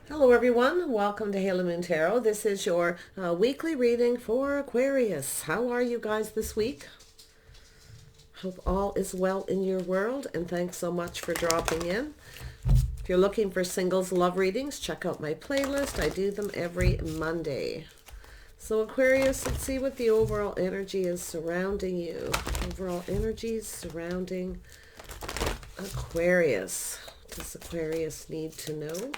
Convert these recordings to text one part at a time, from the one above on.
Hello everyone, welcome to Halo Moon Tarot. This is your weekly reading for Aquarius. How are you guys this week? Hope all is well in your world, and thanks so much for dropping in. If you're looking for singles love readings, check out my playlist. I do them every Monday. So Aquarius, let's see what the overall energy is surrounding you. Overall energies surrounding Aquarius. What does Aquarius need to know?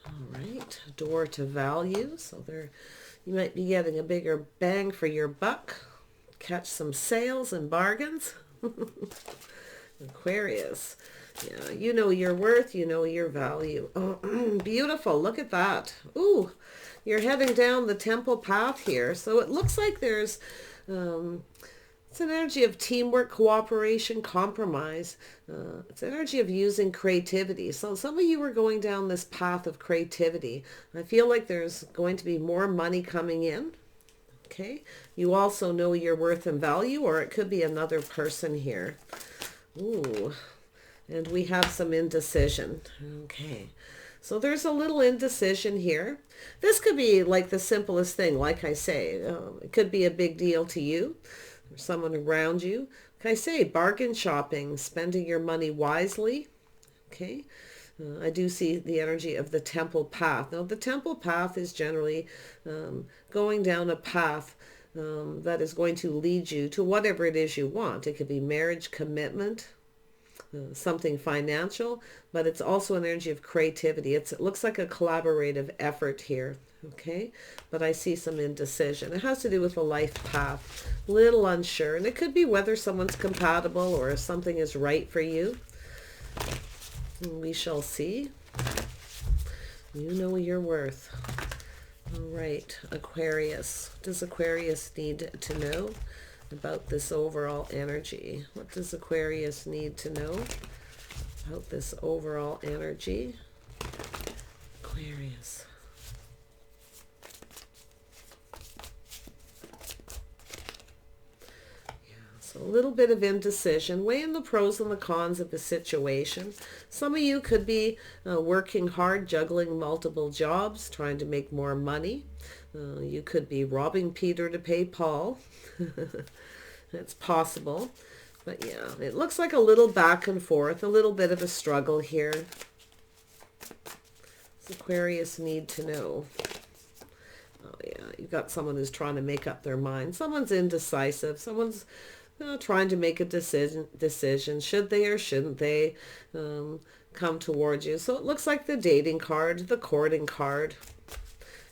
All right, door to value. So you might be getting a bigger bang for your buck. Catch some sales and bargains. Aquarius. Yeah, you know your worth, you know your value. Oh, beautiful. Look at that. Ooh, you're heading down the temple path here. So it looks like there's it's an energy of teamwork, cooperation, compromise. It's energy of using creativity. So some of you are going down this path of creativity. I feel like there's going to be more money coming in. Okay. You also know your worth and value, or it could be another person here. Ooh. And we have some indecision. Okay. So there's a little indecision here. This could be like the simplest thing, like I say. It could be a big deal to you or someone around you. Like I say, bargain shopping, spending your money wisely. Okay. I do see the energy of the temple path. Now, the temple path is generally going down a path that is going to lead you to whatever it is you want. It could be marriage, commitment, something financial, but it's also an energy of creativity. It looks like a collaborative effort here. Okay, but I see some indecision. It has to do with a life path, little unsure, and it could be whether someone's compatible or if something is right for you. We shall see. You know your worth. All right, Aquarius. What does Aquarius need to know about this overall energy? What does Aquarius need to know about this overall energy? Aquarius. So a little bit of indecision, weighing the pros and the cons of the situation. Some of you could be working hard, juggling multiple jobs, trying to make more money. You could be robbing Peter to pay Paul. It's possible. But yeah, it looks like a little back and forth, a little bit of a struggle here. Does Aquarius need to know? Oh yeah, you've got someone who's trying to make up their mind. Someone's indecisive. Someone's trying to make a decision. Should they or shouldn't they come towards you? So it looks like the dating card, the courting card.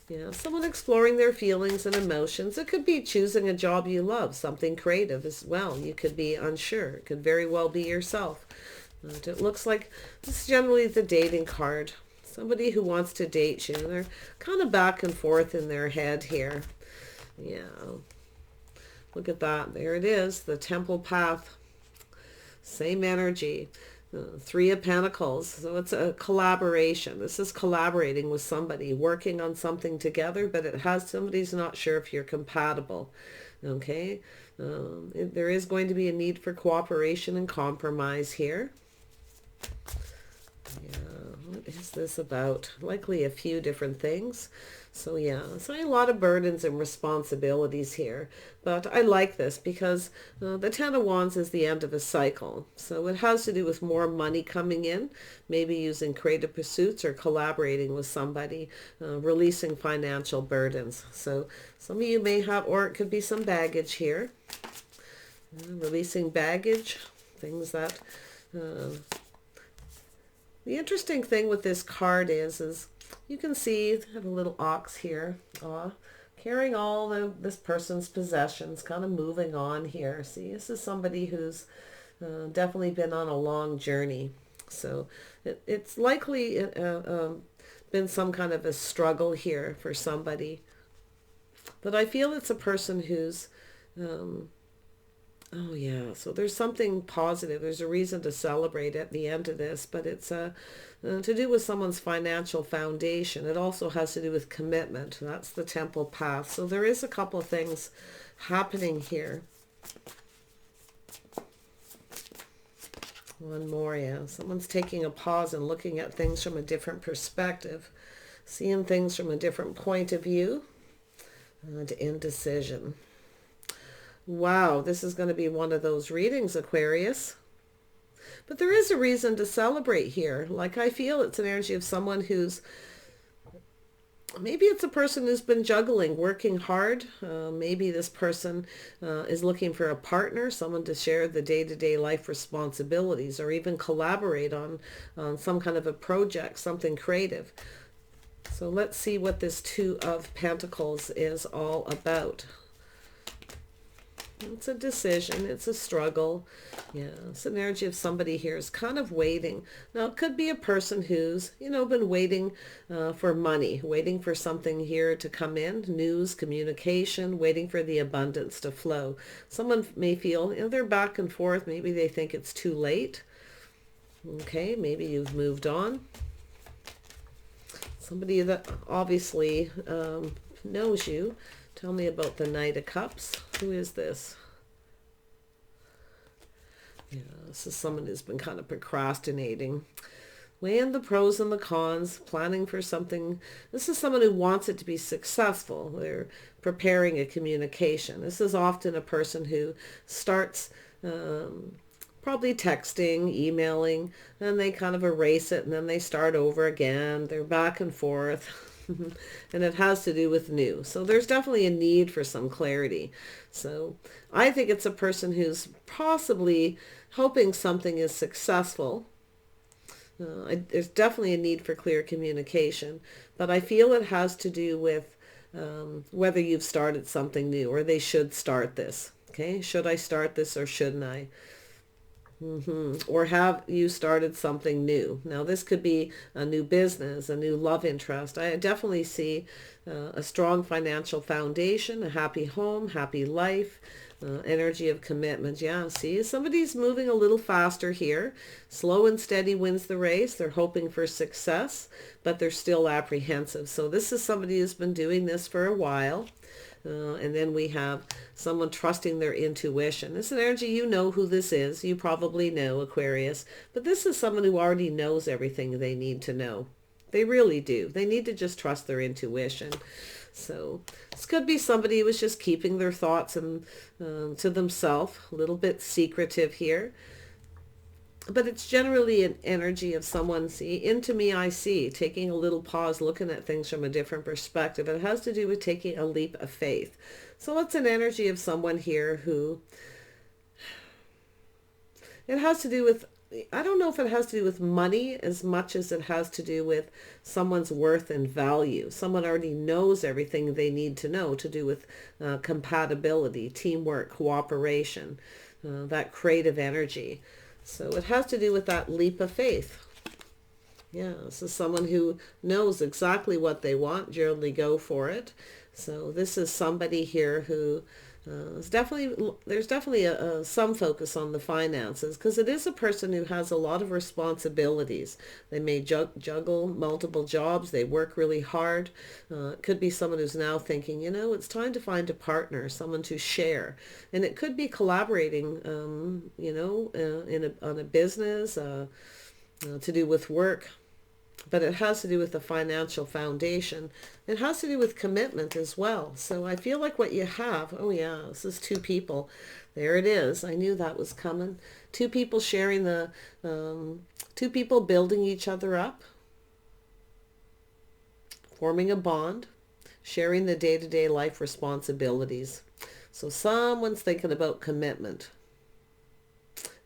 Yeah, someone exploring their feelings and emotions. It could be choosing a job you love, something creative as well. You could be unsure. It could very well be yourself. It looks like this is generally the dating card. Somebody who wants to date you. They're kind of back and forth in their head here. Yeah. Look at that. There it is. The temple path. Same energy. Three of Pentacles. So it's a collaboration. This is collaborating with somebody, working on something together, but it has somebody's not sure if you're compatible. Okay. There is going to be a need for cooperation and compromise here. Yeah. What is this about? Likely a few different things. So yeah, so a lot of burdens and responsibilities here. But I like this because the Ten of Wands is the end of a cycle. So it has to do with more money coming in, maybe using creative pursuits or collaborating with somebody, releasing financial burdens. So some of you may have, or it could be some baggage here. Releasing baggage, things that... the interesting thing with this card is you can see I have a little ox here, carrying all this person's possessions, kind of moving on here. See, this is somebody who's definitely been on a long journey. So it's likely been some kind of a struggle here for somebody. But I feel it's a person who's... oh yeah, so there's something positive. There's a reason to celebrate at the end of this, but it's to do with someone's financial foundation. It also has to do with commitment. That's the temple path. So there is a couple of things happening here. One more, yeah. Someone's taking a pause and looking at things from a different perspective, seeing things from a different point of view, and indecision. Wow, this is going to be one of those readings, Aquarius. But there is a reason to celebrate here. Like, I feel it's an energy of someone who's, maybe it's a person who's been juggling, working hard. Maybe this person is looking for a partner, someone to share the day-to-day life responsibilities, or even collaborate on some kind of a project, something creative. So let's see what this Two of Pentacles is all about. It's a decision. It's a struggle. Yeah, it's an energy of somebody here is kind of waiting. Now, it could be a person who's, been waiting for money, waiting for something here to come in, news, communication, waiting for the abundance to flow. Someone may feel, they're back and forth. Maybe they think it's too late. Okay, maybe you've moved on. Somebody that obviously knows you. Tell me about the Knight of Cups. Who is this? Yeah, this is someone who's been kind of procrastinating. Weighing the pros and the cons, planning for something. This is someone who wants it to be successful. They're preparing a communication. This is often a person who starts probably texting, emailing, and they kind of erase it, and then they start over again. They're back and forth. And it has to do with new. So there's definitely a need for some clarity. So I think it's a person who's possibly hoping something is successful. There's definitely a need for clear communication, but I feel it has to do with whether you've started something new, or they should start this. Okay, should I start this or shouldn't I? Or have you started something new? Now, this could be a new business, a new love interest. I definitely see a strong financial foundation, a happy home, happy life, energy of commitment. Yeah, see, somebody's moving a little faster here. Slow and steady wins the race. They're hoping for success, but they're still apprehensive. So this is somebody who's been doing this for a while. And then we have someone trusting their intuition. This is an energy, you know who this is. You probably know, Aquarius. But this is someone who already knows everything they need to know. They really do. They need to just trust their intuition. So this could be somebody who was just keeping their thoughts to themselves, a little bit secretive here. But it's generally an energy of someone, into me I see, taking a little pause, looking at things from a different perspective. It has to do with taking a leap of faith. So it's an energy of someone here who, it has to do with, I don't know if it has to do with money as much as it has to do with someone's worth and value. Someone already knows everything they need to know to do with compatibility, teamwork, cooperation, that creative energy. So it has to do with that leap of faith. Yeah, this is someone who knows exactly what they want, generally go for it. So this is somebody here who there's definitely some focus on the finances, because it is a person who has a lot of responsibilities. They may juggle multiple jobs. They work really hard. It could be someone who's now thinking, it's time to find a partner, someone to share. And it could be collaborating, on a business, to do with work. But it has to do with the financial foundation. It has to do with commitment as well. So I feel like what you have, oh yeah, this is two people. There it is. I knew that was coming. Two people sharing two people building each other up, forming a bond, sharing the day-to-day life responsibilities. So someone's thinking about commitment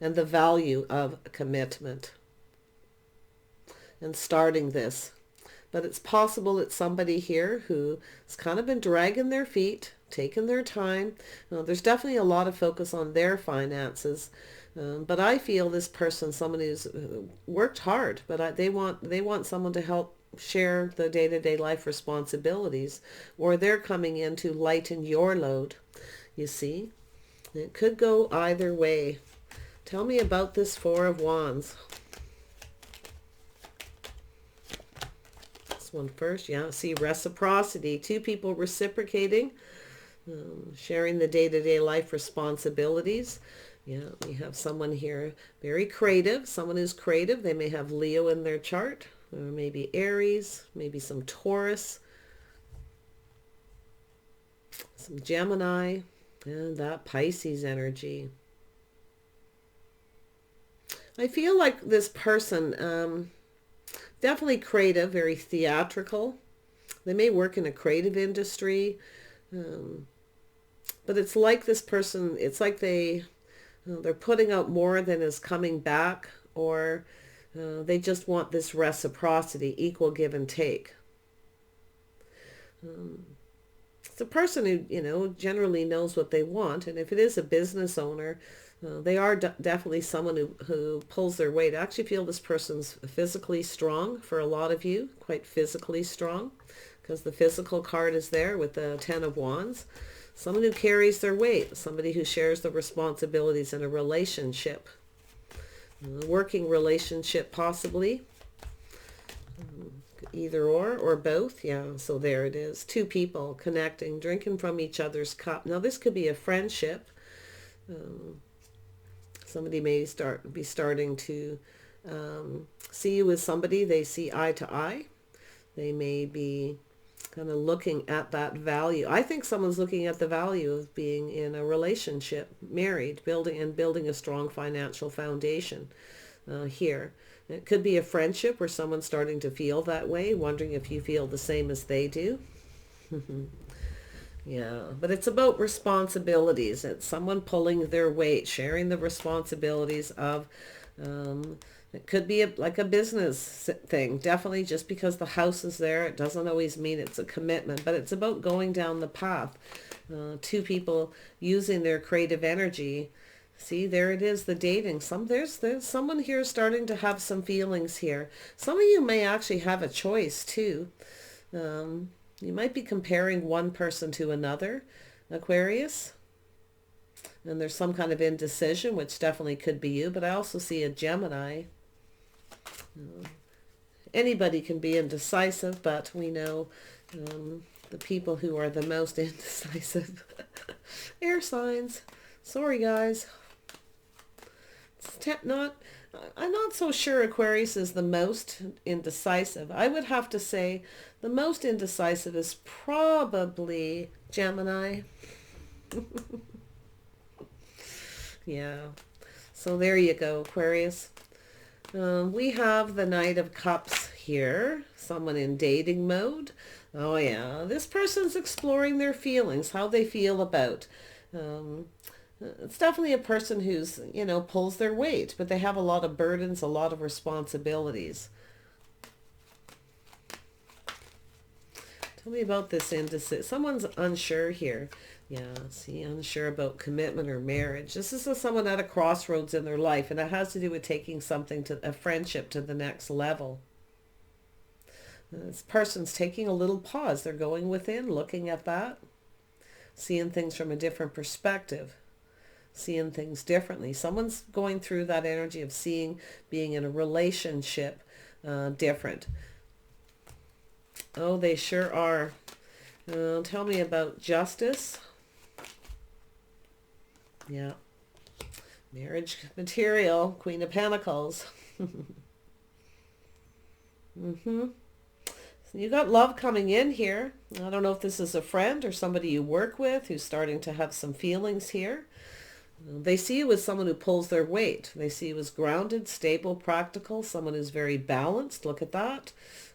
and the value of commitment and starting this. But it's possible it's somebody here who's kind of been dragging their feet, taking their time. There's definitely a lot of focus on their finances. But I feel this person, someone who's worked hard, but they want someone to help share the day-to-day life responsibilities, or they're coming in to lighten your load. You see? It could go either way. Tell me about this Four of Wands. One first. Yeah, see, reciprocity. Two people reciprocating, sharing the day-to-day life responsibilities. Yeah, we have someone here, very creative, someone who's creative. They may have Leo in their chart, or maybe Aries, maybe some Taurus, some Gemini, and that Pisces energy. I feel like this person, definitely creative, very theatrical. They may work in a creative industry, but it's like this person, it's like they're putting out more than is coming back, or they just want this reciprocity, equal give and take. It's a person who, generally knows what they want. And if it is a business owner, they are definitely someone who pulls their weight. I actually feel this person's physically strong for a lot of you, quite physically strong, because the physical card is there with the Ten of Wands. Someone who carries their weight, somebody who shares the responsibilities in a relationship, working relationship possibly, either or both. Yeah, so there it is. Two people connecting, drinking from each other's cup. Now this could be a friendship. Somebody may be starting to see you as somebody they see eye to eye. They may be kind of looking at that value. I think someone's looking at the value of being in a relationship, married, building a strong financial foundation here. It could be a friendship where someone's starting to feel that way, wondering if you feel the same as they do. Yeah, but it's about responsibilities. It's someone pulling their weight, sharing the responsibilities of, it could be like a business thing. Definitely, just because the house is there, it doesn't always mean it's a commitment, but it's about going down the path. Two people using their creative energy. See, there it is, the dating. There's someone here starting to have some feelings here. Some of you may actually have a choice too. You might be comparing one person to another, Aquarius. And there's some kind of indecision, which definitely could be you. But I also see a Gemini. Anybody can be indecisive, but we know the people who are the most indecisive. Air signs. Sorry, guys. I'm not so sure Aquarius is the most indecisive. I would have to say the most indecisive is probably Gemini. Yeah. So there you go, Aquarius. We have the Knight of Cups here. Someone in dating mode. Oh yeah. This person's exploring their feelings, how they feel about it's definitely a person who's, pulls their weight, but they have a lot of burdens, a lot of responsibilities. Tell me about this indecision. Someone's unsure here. Yeah, see, unsure about commitment or marriage. This is someone at a crossroads in their life, and it has to do with taking a friendship to the next level. This person's taking a little pause. They're going within, looking at that, seeing things from a different perspective. Seeing things differently. Someone's going through that energy of being in a relationship different. Oh, they sure are. Tell me about justice. Yeah. Marriage material, Queen of Pentacles. You got love coming in here. I don't know if this is a friend or somebody you work with who's starting to have some feelings here. They see you as someone who pulls their weight. They see you as grounded, stable, practical, someone who's very balanced. Look at that.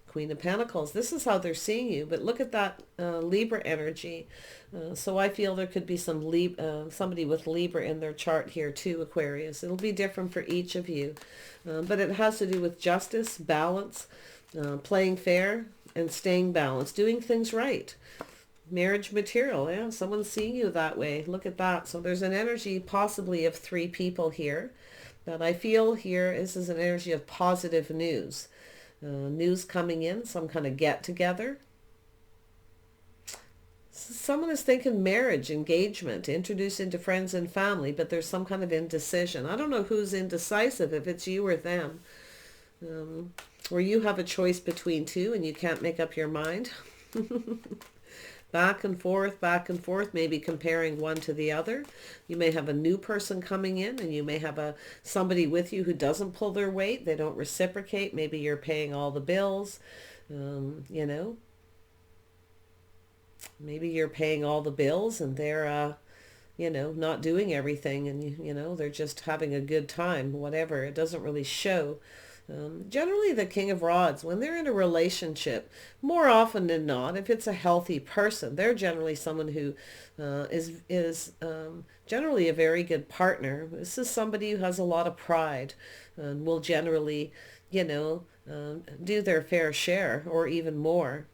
Queen of Pentacles. This is how they're seeing you. But look at that Libra energy. So I feel there could be somebody with Libra in their chart here too, Aquarius. It'll be different for each of you. But it has to do with justice, balance, playing fair, and staying balanced, doing things right. Marriage material, yeah, someone's seeing you that way. Look at that. So there's an energy possibly of three people here. But I feel here this is an energy of positive news. News coming in, some kind of get together. Someone is thinking marriage, engagement, introduced into friends and family, but there's some kind of indecision. I don't know who's indecisive, if it's you or them. Where you have a choice between two and you can't make up your mind. back and forth, maybe comparing one to the other. You may have a new person coming in, and you may have somebody with you who doesn't pull their weight. They don't reciprocate. Maybe you're paying all the bills, you know. Maybe you're paying all the bills and they're, you know, not doing everything, and, you know, they're just having a good time, whatever. It doesn't really show. Generally, the King of Rods, when they're in a relationship, more often than not, if it's a healthy person, they're generally someone who is generally a very good partner. This is somebody who has a lot of pride and will generally, you know, do their fair share or even more.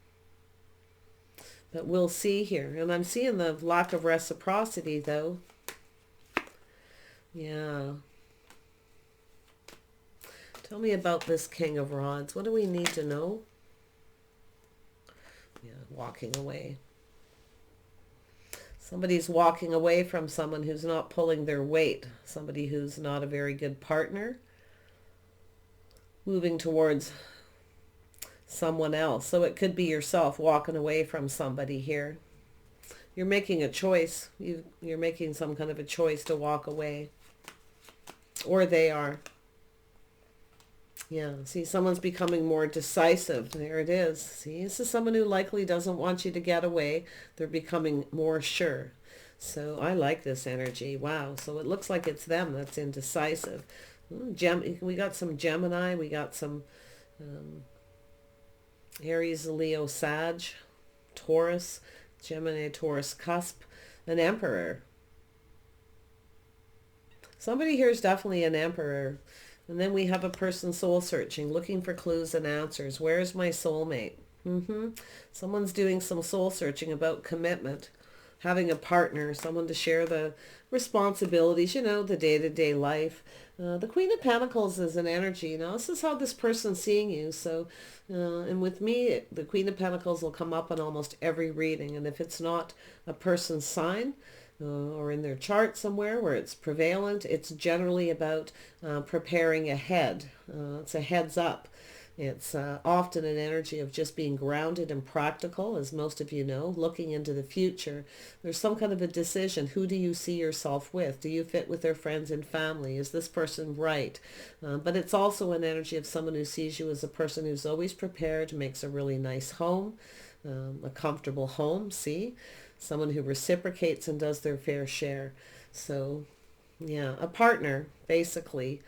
But we'll see here. And I'm seeing the lack of reciprocity, though. Yeah. Tell me about this King of Rods. What do we need to know? Yeah, walking away. Somebody's walking away from someone who's not pulling their weight. Somebody who's not a very good partner. Moving towards someone else. So it could be yourself walking away from somebody here. You're making a choice. You're making some kind of a choice to walk away. Or they are. Yeah, see, someone's becoming more decisive. There it is. See, this is someone who likely doesn't want you to get away. They're becoming more sure. So I like this energy. Wow. So it looks like it's them that's indecisive. We got some Gemini. We got some Aries, Leo, Sag, Taurus, Gemini, Taurus cusp, an Emperor. Somebody here is definitely an Emperor. And then we have a person soul searching, looking for clues and answers. Where's my soulmate? Someone's doing some soul searching about commitment, having a partner, someone to share the responsibilities, you know, the day-to-day life. The Queen of Pentacles is an energy. You know, this is how this person's seeing you. So, and with me, the Queen of Pentacles will come up on almost every reading. And if it's not a person's sign, or in their chart somewhere where it's prevalent, it's generally about preparing ahead. It's a heads up. It's often an energy of just being grounded and practical, as most of you know, looking into the future. There's some kind of a decision. Who do you see yourself with? Do you fit with their friends and family? Is this person right? But it's also an energy of someone who sees you as a person who's always prepared, makes a really nice home, a comfortable home, see? Someone who reciprocates and does their fair share. So, yeah, a partner, basically,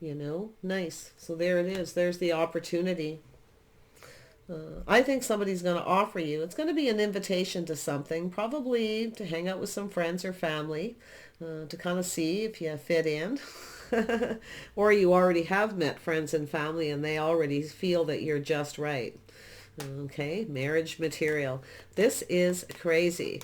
you know, nice. So there it is. There's the opportunity. I think somebody's going to offer you. It's going to be an invitation to something, probably to hang out with some friends or family, to kind of see if you fit in. Or you already have met friends and family and they already feel that you're just right. Okay, marriage material. This is crazy.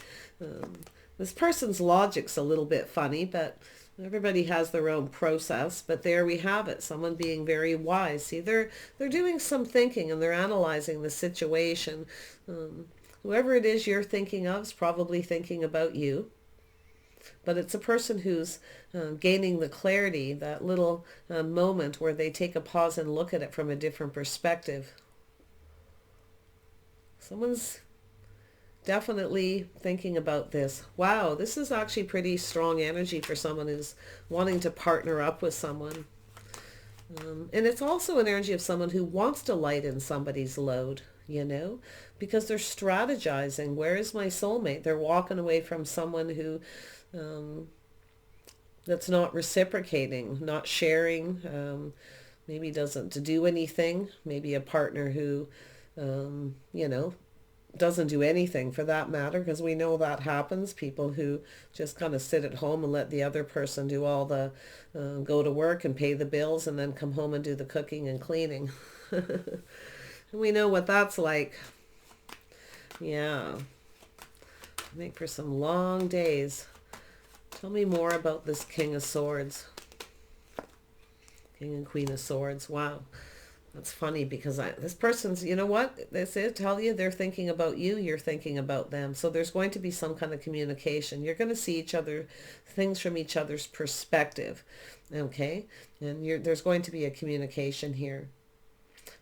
This person's logic's a little bit funny, but everybody has their own process. But there we have it. Someone being very wise. See, they're doing some thinking and they're analyzing the situation. Whoever it is you're thinking of is probably thinking about you. But it's a person who's gaining the clarity, that little moment where they take a pause and look at it from a different perspective. Someone's definitely thinking about this. Wow, this is actually pretty strong energy for someone who's wanting to partner up with someone. And it's also an energy of someone who wants to lighten somebody's load, you know, because they're strategizing. Where is my soulmate? They're walking away from someone who that's not reciprocating, not sharing, maybe doesn't do anything. Maybe a partner who you know, doesn't do anything for that matter, because we know that happens. People who just kind of sit at home and let the other person do all the, go to work and pay the bills and then come home and do the cooking and cleaning. And we know what that's like. Yeah. Make for some long days. Tell me more about this King of Swords. King and Queen of Swords. Wow. That's funny because this person's, you know what? That's it. Tell you they're thinking about you. You're thinking about them. So there's going to be some kind of communication. You're going to see each other, things from each other's perspective. Okay? And there's going to be a communication here.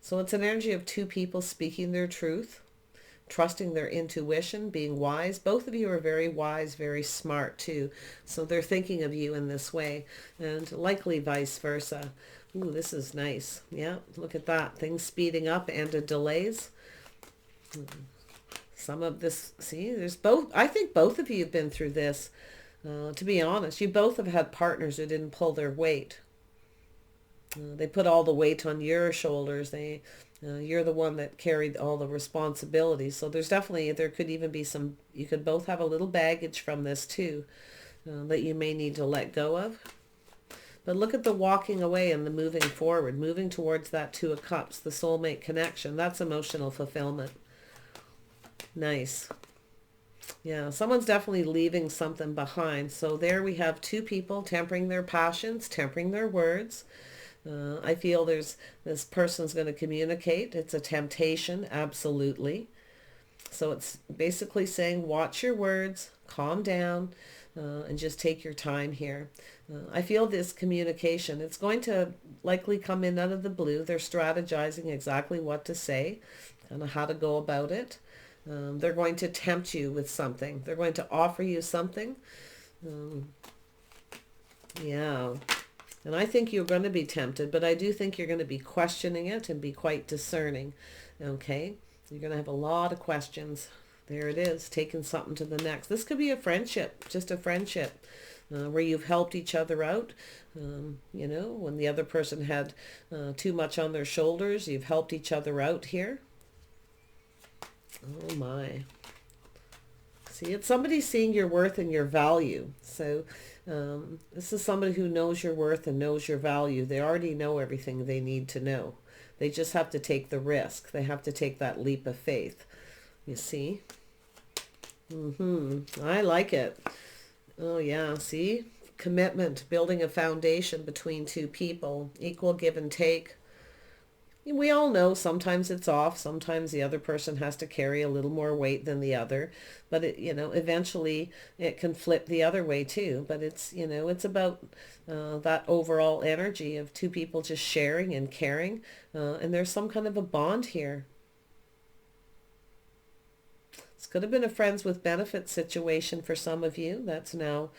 So it's an energy of two people speaking their truth, trusting their intuition, being wise. Both of you are very wise, very smart too. So they're thinking of you in this way, and likely vice versa. Ooh, this is nice. Yeah, look at that. Things speeding up and delays. Some of this, see, there's both. I think both of you have been through this. To be honest, you both have had partners who didn't pull their weight. They put all the weight on your shoulders. You're the one that carried all the responsibilities. So there's definitely, there could even be some, you could both have a little baggage from this too, that you may need to let go of. But look at the walking away and the moving forward, moving towards that Two of Cups, the soulmate connection. That's emotional fulfillment. Nice. Yeah, someone's definitely leaving something behind. So there we have two people tempering their passions, tempering their words. I feel this person's going to communicate. It's a temptation, absolutely. So it's basically saying, watch your words, calm down, and just take your time here. I feel this communication, it's going to likely come in out of the blue. They're strategizing exactly what to say, kind of how to go about it. They're going to tempt you with something. They're going to offer you something. Yeah. And I think you're going to be tempted, but I do think you're going to be questioning it and be quite discerning. Okay? You're going to have a lot of questions. There it is, taking something to the next. This could be a friendship, just a friendship, where you've helped each other out. You know, when the other person had too much on their shoulders, you've helped each other out here. Oh my. See, it's somebody seeing your worth and your value. So this is somebody who knows your worth and knows your value. They already know everything they need to know. They just have to take the risk. They have to take that leap of faith. You see? I like it. Oh yeah, see? Commitment, building a foundation between two people, equal give and take. We all know sometimes it's off. Sometimes the other person has to carry a little more weight than the other. But, eventually it can flip the other way too. But it's, it's about that overall energy of two people just sharing and caring. And there's some kind of a bond here. This could have been a friends with benefits situation for some of you. That's now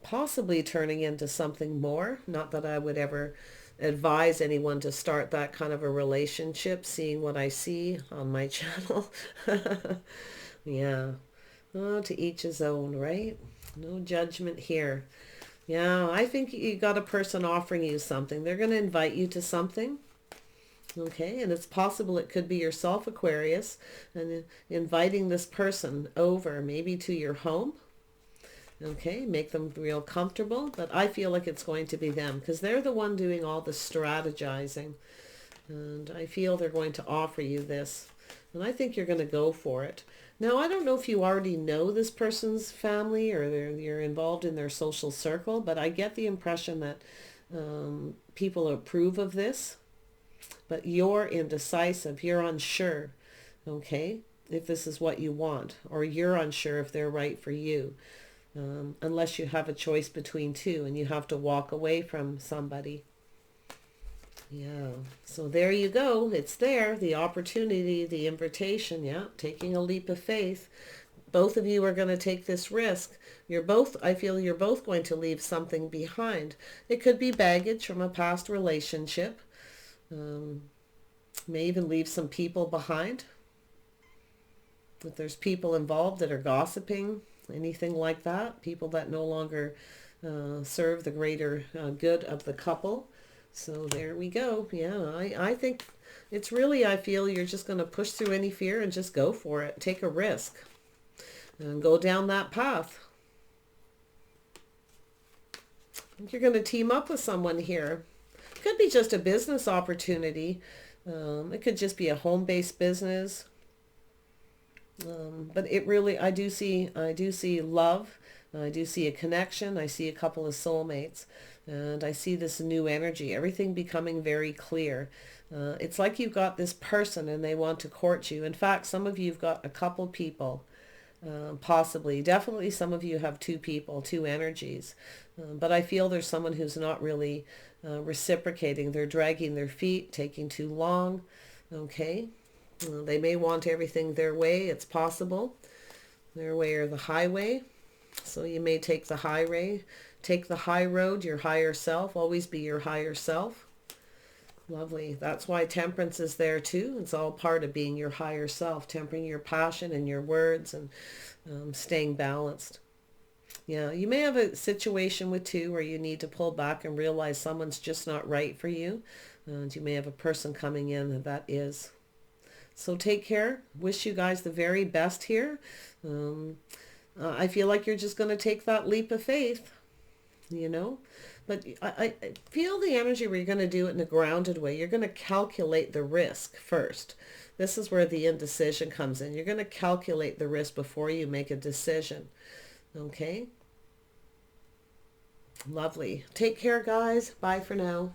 possibly turning into something more. Not that I would ever advise anyone to start that kind of a relationship, seeing what I see on my channel. Yeah. Oh, to each his own, right? No judgment here. Yeah, I think you got a person offering you something. They're going to invite you to something. Okay, and it's possible it could be yourself, Aquarius, and inviting this person over, maybe to your home. Okay, make them real comfortable, but I feel like it's going to be them because they're the one doing all the strategizing. And I feel they're going to offer you this. And I think you're going to go for it. Now, I don't know if you already know this person's family or you're involved in their social circle, but I get the impression that people approve of this. But you're indecisive. You're unsure, okay, if this is what you want. Or you're unsure if they're right for you. Unless you have a choice between two and you have to walk away from somebody. Yeah, so there you go. It's there, the opportunity, the invitation. Yeah, taking a leap of faith. Both of you are going to take this risk. I feel you're both going to leave something behind. It could be baggage from a past relationship. May even leave some people behind. If there's people involved that are gossiping, anything like that, people that no longer serve the greater good of the couple. So there we go. Yeah, I think it's really, I feel you're just going to push through any fear and just go for it. Take a risk and go down that path. I think you're going to team up with someone here. Could be just a business opportunity. It could just be a home-based business. But it really, I do see love. I do see a connection. I see a couple of soulmates. And I see this new energy, everything becoming very clear. It's like you've got this person and they want to court you. In fact, some of you have got a couple people, possibly. Definitely some of you have two people, two energies. But I feel there's someone who's not really reciprocating. They're dragging their feet, taking too long. Okay. They may want everything their way. It's possible. Their way or the highway. So you may take the highway. Take the high road, your higher self. Always be your higher self. Lovely. That's why temperance is there too. It's all part of being your higher self. Tempering your passion and your words and staying balanced. Yeah, you may have a situation with two where you need to pull back and realize someone's just not right for you. And you may have a person coming in that is. So take care. Wish you guys the very best here. I feel like you're just going to take that leap of faith, you know. But I feel the energy where you're going to do it in a grounded way. You're going to calculate the risk first. This is where the indecision comes in. You're going to calculate the risk before you make a decision. Okay? Lovely. Take care, guys. Bye for now.